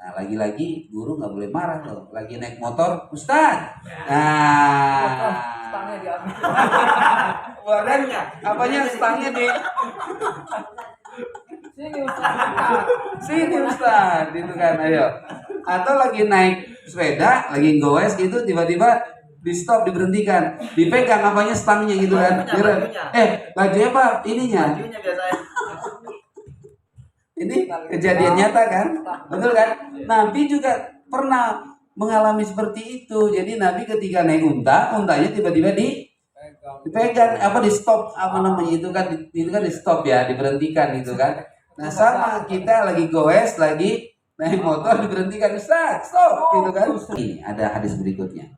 Nah, lagi-lagi guru nggak boleh marah loh. Lagi naik motor, Ustaz. Nah, stangnya diambil. Warnanya, apanya stangnya di sini Ustaz, itu kan, ayo. Atau lagi naik sepeda, lagi goes gitu, tiba-tiba di stop, diberhentikan, dipegang apanya stangnya gitu kan. Bajunya apa? Ininya. Bajunya biasanya. Ini kejadian nyata kan, betul kan? Nabi juga pernah mengalami seperti itu. Jadi Nabi ketika naik untanya tiba-tiba dipegang, apa di stop, apa namanya itu kan di stop ya, diberhentikan gitu kan. Nah sama kita lagi goes, lagi naik motor diberhentikan, stop gitu kan. Ini ada hadis berikutnya.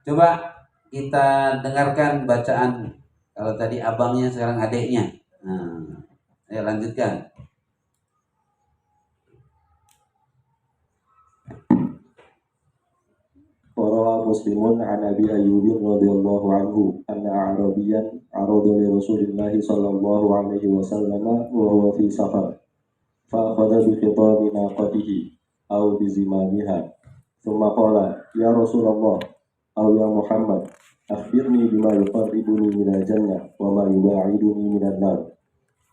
Coba kita dengarkan bacaan, kalau tadi abangnya sekarang adiknya. Nah, ayo lanjutkan. Warawa Muslimun an Abi Ayyub radhiyallahu anhu anna Arabiyan arada li Rasulillah sallallahu alaihi wasallam wa huwa fi safar fa akhadha bi khitami naqatihi aw bi zimamiha thumma qala ya Rasulullah aw ya Muhammad akhbirni bima yuqarribuni minal jannah wa ma yubaiduni minan nar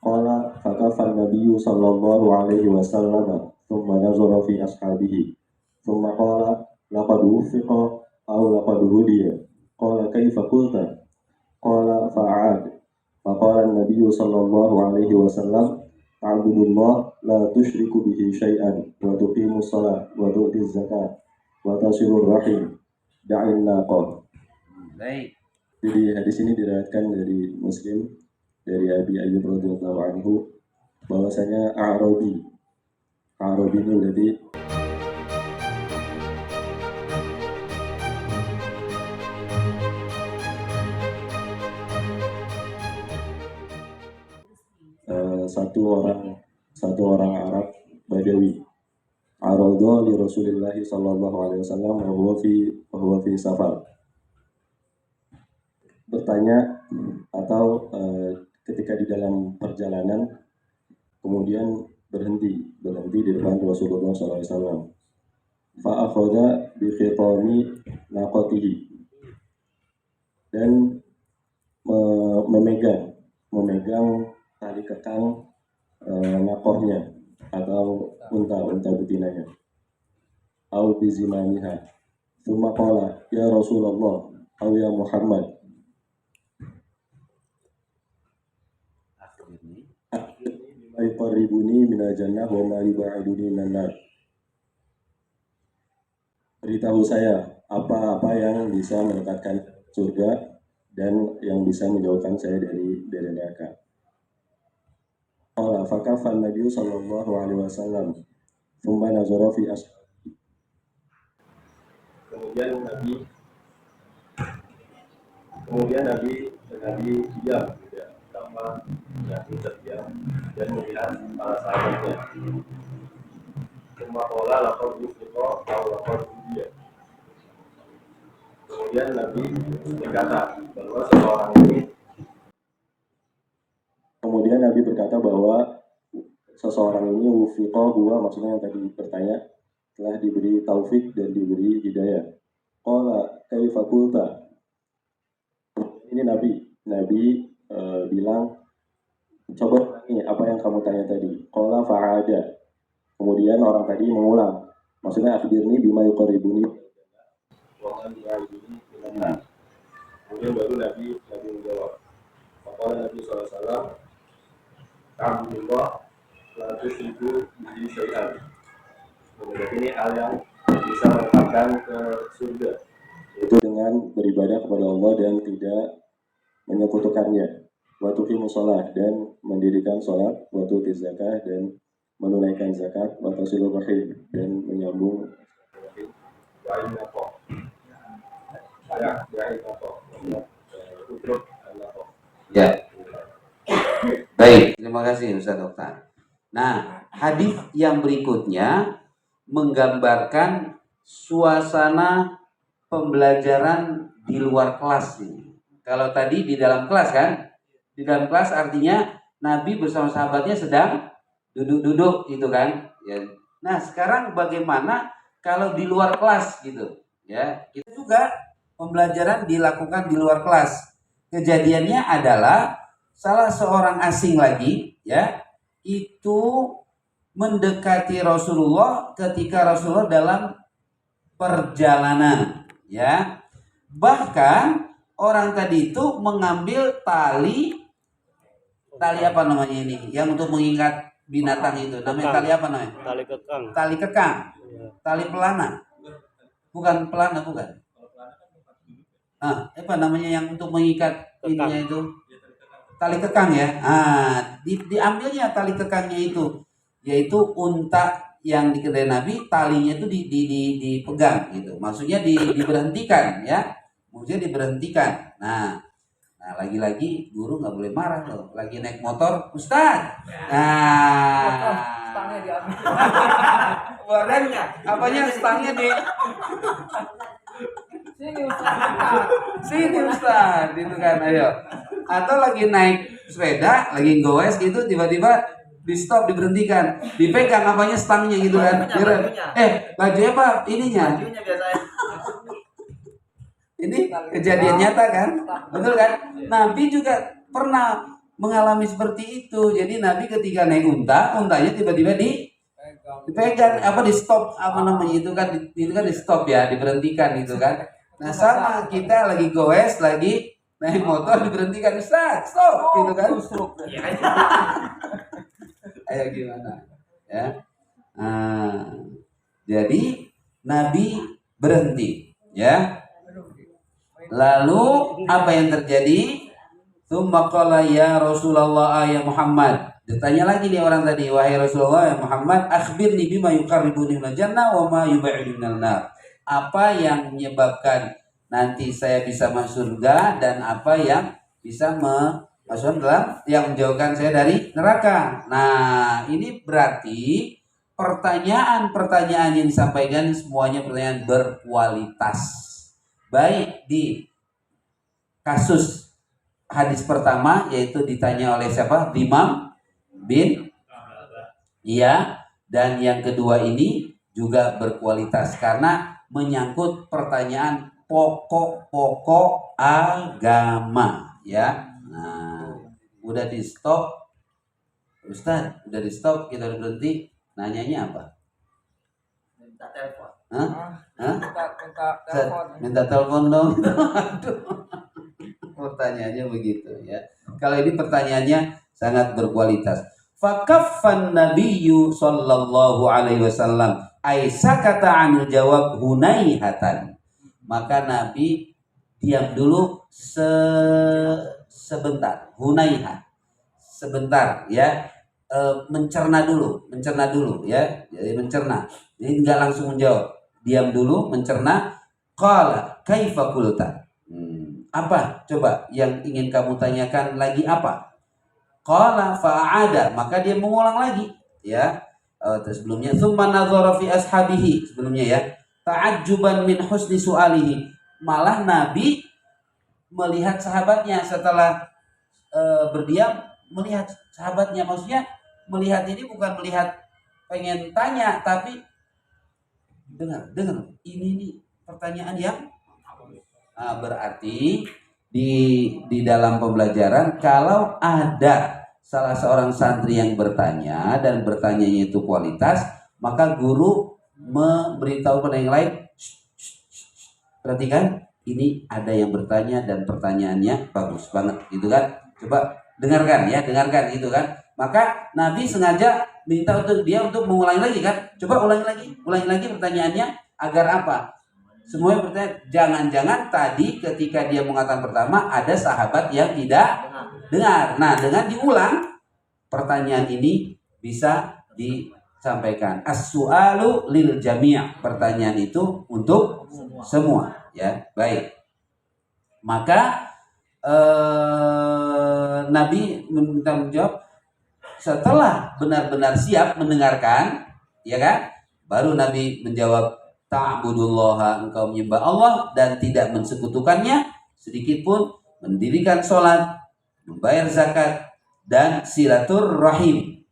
qala fakafa an-nabiyyu sallallahu alaihi wasallam thumma nazara fi ashabihi thumma qala laqad wufiqa aw laqad hudiya qala kaifa qulta qala fa'ad faqala an-nabiy sallallahu alaihi wasallam ta'budullah la tusyriku bihi syai'an wa tuqimus shalah wa tu'tiz zakat wa tasilur rahim da'in naqah. Baik. Jadi hadis ini diriwayatkan dari Muslim dari Abi Ayyub radhiyallahu anhu bahwasanya Arabi ini berarti satu orang Arab Badawi aradha li Rasulillah sallallahu alaihi wasallam wa huwa fi safar, bertanya atau ketika di dalam perjalanan kemudian berhenti di depan Rasulullah sallallahu alaihi wasallam fa akhadha bi khitami naqatihi, dan memegang tali kekang nakohnya atau unta betinanya, au bizimaniha, tsumma qala ya Rasulullah au ya Muhammad akhbirni bima yuqarribuni minal jannah wa ma yubaiduni minan nar, beritahu saya apa yang bisa mendekatkan surga dan yang bisa menjauhkan saya dari neraka. Qala fakafan Nabi sallallahu alaihi wasallam thumma nazara fi ashabi. Kemudian Nabi diam, tidak sama Nabi terdiam dan melihat para sahabatnya. Thumma qala laqad wufiqa aw laqad hudiya. Kemudian Nabi berkata bahwa seseorang ini wufiqa huwa, maksudnya yang tadi bertanya, telah diberi taufik dan diberi hidayah. Qala kaifa qulta. Ini Nabi bilang, coba ini apa yang kamu tanya tadi. Qala fa'ada. Kemudian orang tadi mengulang, maksudnya akhbirni bima yuqarribuni wa man yu'iduni minan nar. Kemudian baru Nabi menjawab. Faqala Nabi sallallahu alaihi wasallam ta'budullah la tusyriku bihi syai'an. Kemudian ini hal yang bisa mendekatkan ke surga, yaitu dengan beribadah kepada Allah dan tidak menyekutukannya. Wa tuqimus shalah, dan mendirikan salat, wa tu'tiz zakah, dan menunaikan zakat, wa tasilur rahim, dan menyambung rahim. Ya. Baik, terima kasih Ustaz Okta. Nah, hadis yang berikutnya menggambarkan suasana pembelajaran di luar kelas ini. Kalau tadi di dalam kelas kan? Di dalam kelas artinya Nabi bersama sahabatnya sedang duduk-duduk gitu kan? Ya. Nah, sekarang bagaimana kalau di luar kelas gitu? Ya, itu juga pembelajaran dilakukan di luar kelas. Kejadiannya adalah salah seorang asing lagi, ya, itu mendekati Rasulullah ketika Rasulullah dalam perjalanan, ya. Bahkan orang tadi itu mengambil tali apa namanya ini yang untuk mengikat binatang itu, namanya tali apa namanya? Tali kekang. Tali kekang, tali pelana, bukan pelana, bukan. Apa namanya yang untuk mengikat ininya itu? Tali kekang, ya. Diambilnya tali kekangnya itu, yaitu unta yang di kedai Nabi, talinya itu dipegang gitu. Maksudnya diberhentikan, ya. Maksudnya diberhentikan. Nah, lagi-lagi guru nggak boleh marah loh. Lagi naik motor, Ustaz. Stangnya diambil. Badannya, apanya stangnya di sini Ustaz, gitu kan, ayo. Atau lagi naik sepeda, lagi goes gitu, tiba-tiba di stop, diberhentikan, dipegang apanya stangnya gitu kan. Bajunya apa? Ininya. Bajunya biasanya. Ini kejadian nyata kan? Betul kan? Nabi juga pernah mengalami seperti itu. Jadi Nabi ketika naik untanya tiba-tiba dipegang, di stop, apa namanya itu kan di stop, ya, diberhentikan gitu kan. Nah, sama kita lagi goes, lagi naik motor, diberhentikan, stop gitu kan. Ayo gimana, ya. Jadi Nabi berhenti, ya. Lalu apa yang terjadi? Tsumma qala ya Rasulullah ya Muhammad. Ditanya lagi nih orang tadi, wahai Rasulullah ya Muhammad, akhbirni bima yuqarribuni minal jannah wa ma yub'iduni minal nar. Apa yang menyebabkan nanti saya bisa masuk surga dan apa yang bisa masuk dalam yang menjauhkan saya dari neraka. Nah, ini berarti pertanyaan-pertanyaan yang disampaikan semuanya pertanyaan berkualitas. Baik di kasus hadis pertama, yaitu ditanya oleh siapa? Imam bin, iya, dan yang kedua ini juga berkualitas karena menyangkut pertanyaan pokok-pokok agama, ya. Nah, udah di stop, Ustaz, udah di stop, kita udah berhenti, nanyanya apa? Minta telepon. Minta telepon dong. Aduh. Pertanyaannya begitu, ya. Kalau ini pertanyaannya sangat berkualitas. Fakaffan Nabiyyu sallallahu alaihi wasallam aisakata anil jawab hunaihatan. Maka Nabi diam dulu sebentar, hunaiha. Sebentar, ya. Mencerna dulu, ya. Jadi mencerna. Jadi enggak langsung menjawab. Diam dulu, mencerna. Qala kaifa qulta? Apa? Coba yang ingin kamu tanyakan lagi apa? Qala fa'ada, maka dia mengulang lagi, ya. Sebelumnya tsumma nadhara fi ashabihi, sebelumnya, ya. Ta'ajjuban min husni su'alihi. Malah Nabi melihat sahabatnya setelah berdiam, melihat sahabatnya, maksudnya melihat ini bukan melihat pengen tanya, tapi dengar, ini nih pertanyaan yang berarti di dalam pembelajaran kalau ada salah seorang santri yang bertanya dan bertanyanya itu kualitas, maka guru memberitahu kepada yang lain, perhatikan, ini ada yang bertanya dan pertanyaannya bagus banget, gitu kan. Coba dengarkan, ya, gitu kan. Maka Nabi sengaja minta untuk dia untuk mengulangi lagi kan. Coba ulangi lagi pertanyaannya agar apa? Semuanya bertanya, jangan-jangan tadi ketika dia mengatakan pertama ada sahabat yang tidak dengar. Nah, dengan diulang pertanyaan ini bisa disampaikan. As-su'alu lil jami'. Pertanyaan itu untuk semua, ya. Baik. Maka Nabi meminta menjawab setelah benar-benar siap mendengarkan, ya kan? Baru Nabi menjawab, ta'budullaha, engkau menyembah Allah dan tidak mensekutukannya sedikit pun, mendirikan sholat, membayar zakat dan silaturrahim.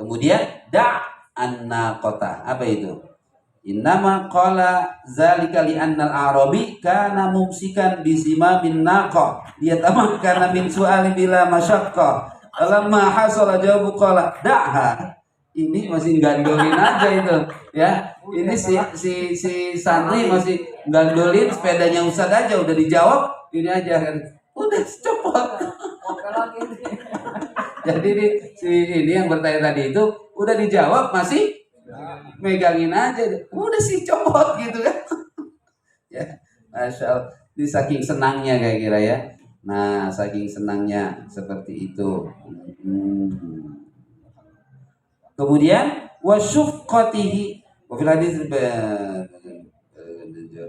Kemudian an-naqata. Apa itu? Innama qala zalika li annal arabi kana mumsikan bi zimamin naqa yatamakkana min su'ali bila masyaqqah. Falamma hasala jawabu qala da'ha. Ini masih gandolin aja itu, ya. Ini si santri masih gandolin sepedanya Ustaz aja udah dijawab, ini aja kan. Udah copot. Jadi ini yang bertanya tadi itu udah dijawab masih megangin aja, udah sih copot gitu kan. Ya, Masya Allah. Ini saking senangnya kayak kira ya. Nah, saking senangnya seperti itu. Kemudian wasyufqatihi wa fil hadis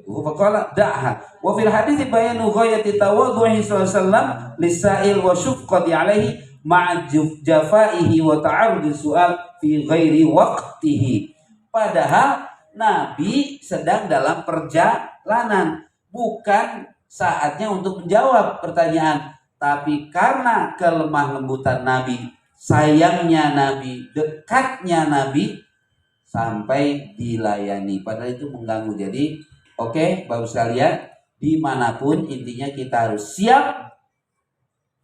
faqala da'ha wa fil hadis bayanu ghayati tawadhu'i sallallahu alaihi wasallam lisa'il wa syufqati alaihi ma'a jafaihi wa ta'arrudi su'al fi ghairi waqtihi. Padahal Nabi sedang dalam perjalanan, bukan saatnya untuk menjawab pertanyaan, tapi karena kelemah lembutan Nabi, sayangnya Nabi, dekatnya Nabi, sampai dilayani. Padahal itu mengganggu. Jadi oke, bagus sekalian, dimanapun intinya kita harus siap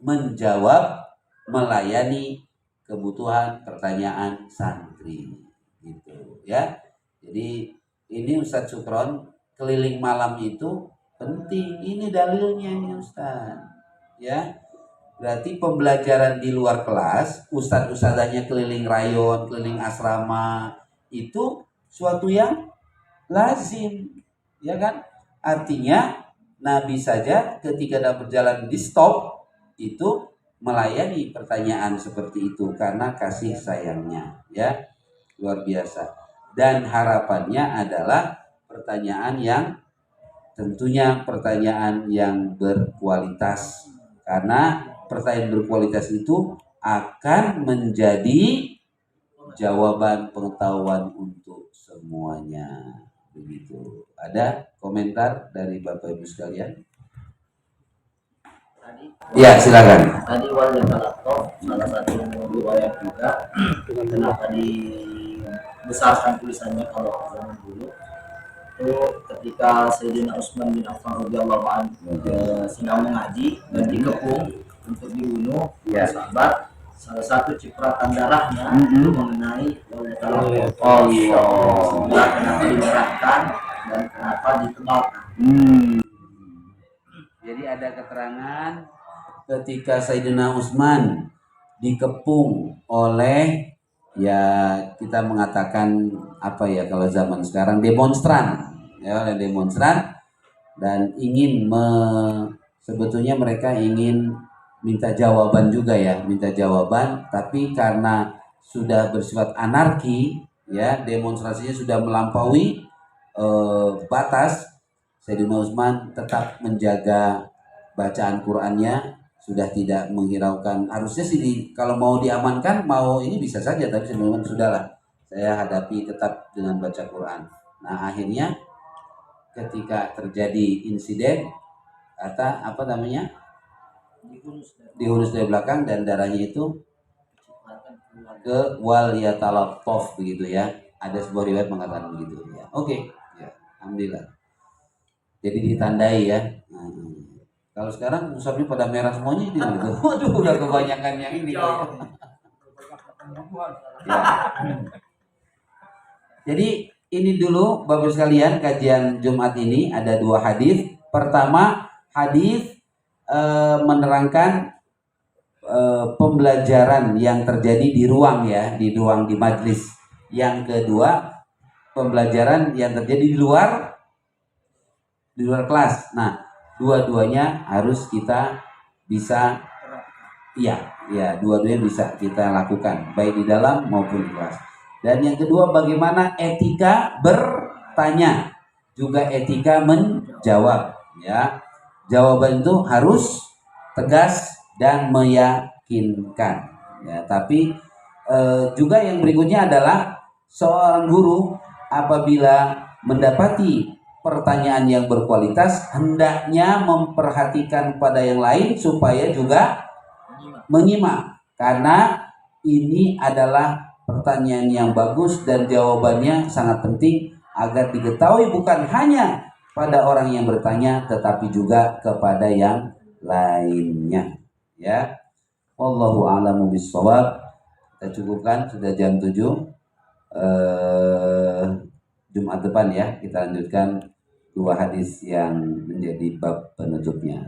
menjawab, melayani kebutuhan pertanyaan santri, gitu ya. Jadi ini Ustadz Sukron, keliling malam itu penting. Ini dalilnya ini Ustadz, ya. Berarti pembelajaran di luar kelas, ustadz-ustadzanya keliling rayon, keliling asrama, itu suatu yang lazim, ya kan? Artinya Nabi saja ketika dalam perjalanan di stop itu melayani pertanyaan seperti itu karena kasih sayangnya, ya. Luar biasa. Dan harapannya adalah pertanyaan yang tentunya pertanyaan yang berkualitas, karena pertanyaan berkualitas itu akan menjadi jawaban pengetahuan untuk semuanya. Begitu. Ada komentar dari Bapak Ibu sekalian? Ya, silakan. Tadi wajah talatof salah satu riwayat juga kenapa dibesarkan tulisannya kalau zaman dulu itu ketika Sayyidina Utsman bin Affan radhiyallahu anhu sedang mengaji dan dikepung untuk dibunuh sahabat, salah satu cipratan darahnya itu mengenai wajah talatof. Allah. Kenapa dimerahkan dan kenapa ditebalkan? Jadi ada keterangan ketika Sayyidina Utsman dikepung oleh, ya kita mengatakan apa ya kalau zaman sekarang, demonstran, ya, oleh demonstran, dan ingin sebetulnya mereka ingin minta jawaban juga ya, minta jawaban, tapi karena sudah bersifat anarki, ya, demonstrasinya sudah melampaui batas, Sayyidina Utsman tetap menjaga bacaan Qur'annya, sudah tidak menghiraukan. Harusnya sih kalau mau diamankan, mau ini bisa saja, tapi sebenarnya sudahlah, saya hadapi tetap dengan baca Quran. Nah, akhirnya ketika terjadi insiden, kata apa namanya, dihunus dari belakang dan darahnya itu ke wal yatalattaf, begitu ya. Ada sebuah riwayat mengatakan begitu ya. Oke, ya, alhamdulillah. Jadi ditandai ya. Kalau sekarang musabnya pada merah semuanya itu gitu. Waduh, udah kebanyakan yang ini. Ya. Jadi ini dulu Bapak sekalian, kajian Jumat ini ada dua hadis. Pertama, hadis menerangkan pembelajaran yang terjadi di ruang, ya, di ruang di majlis. Yang kedua, pembelajaran yang terjadi di luar kelas. Nah, dua-duanya harus kita bisa, dua-duanya bisa kita lakukan, baik di dalam maupun di kelas. Dan yang kedua, bagaimana etika bertanya, juga etika menjawab, ya. Jawaban itu harus tegas dan meyakinkan, ya. Tapi juga yang berikutnya adalah seorang guru apabila mendapati pertanyaan yang berkualitas, hendaknya memperhatikan pada yang lain supaya juga menyimak, karena ini adalah pertanyaan yang bagus dan jawabannya sangat penting agar diketahui bukan hanya pada orang yang bertanya tetapi juga kepada yang lainnya. Ya. Wallahu a'lamu bishawab. Kita cukupkan sudah jam 7. Jumat depan ya kita lanjutkan 2 hadis yang menjadi bab penutupnya.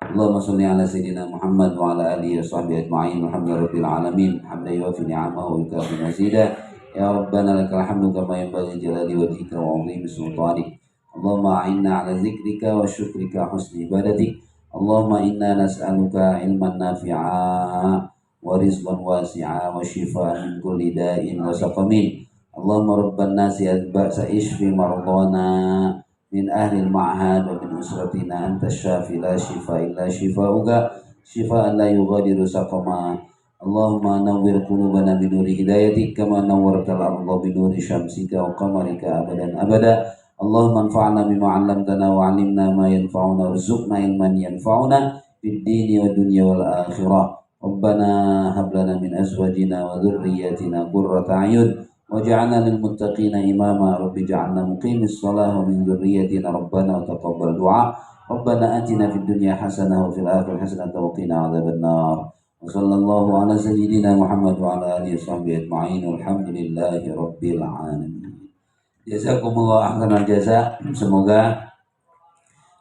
Allahumma sholli ala sayyidina Muhammad wa ala alihi wa sahbihi ajma'in. Alhamdulillahirabbil alamin. Hamdan yuwaffi ni'amahu wa yukafi mazida. Ya Rabbana lakal hamdu kama yanbaghi jalali wajhika wa 'azimi sultanik. Allahumma a'inna ala zikrika wa syukrika husni ibadatik. Allahumma inna nas'aluka ilman nafi'a wa rizqan wasi'a wa shifaan min kulli da'in wa saqamin. Allahumma rabban nasi adba'sa ishfi mardana min ahli al-ma'had wa min usratina anta syafi la shifa illa shifa'uka shifaan la yughadiru saqama. Allahumma nawwir qulubana bi nuri hidayatik kama nawwartal arda bi nuri syamsika wa qamarika abadan abada. Allahumma anfa'na bima 'allamtana wa 'allimna ma yanfa'una warzuqna ilman yanfa'una fid dini wad dunya wal akhirah. Rabbana hab lana min azwajina wa dhurriyyatina qurrata a'yun waj'alna lil muttaqina imama. Rabbi ij'alna muqimis shalah wa min dhurriyyatina rabbana wa taqabbal du'a. Rabbana atina fid dunya hasanah wa fil akhirati hasanah wa qina 'adzabannar. Wa sallallahu ala sayyidina Muhammad wa ala alihi washabbihi ajma'in. Alhamdulillahi rabbil alamin. Jazakumullah ahsanal jaza. Semoga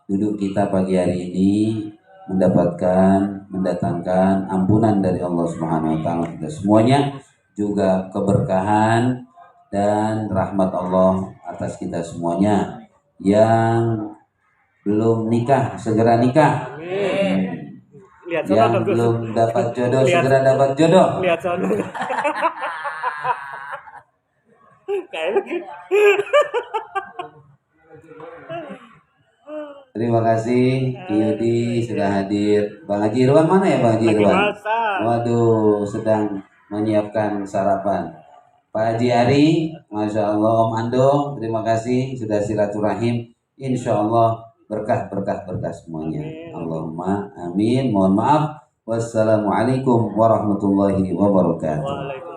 duduk kita pagi hari ini mendatangkan ampunan dari Allah Subhanahu wa taala kita semuanya, juga keberkahan dan rahmat Allah atas kita semuanya. Yang belum nikah segera nikah. Amin. Lihat Yang belum dapat jodoh segera dapat jodoh. Lihat sana. Terima kasih Ki Yudi sudah hadir. Bang Haji Irwan mana ya Bang Haji Irwan? Waduh, sedang menyiapkan sarapan. Pak Haji Ari, Masya Allah. Om Ando, terima kasih sudah silaturahim. Insya Allah berkah semuanya. Allahumma amin. Mohon maaf. Wassalamualaikum warahmatullahi wabarakatuh.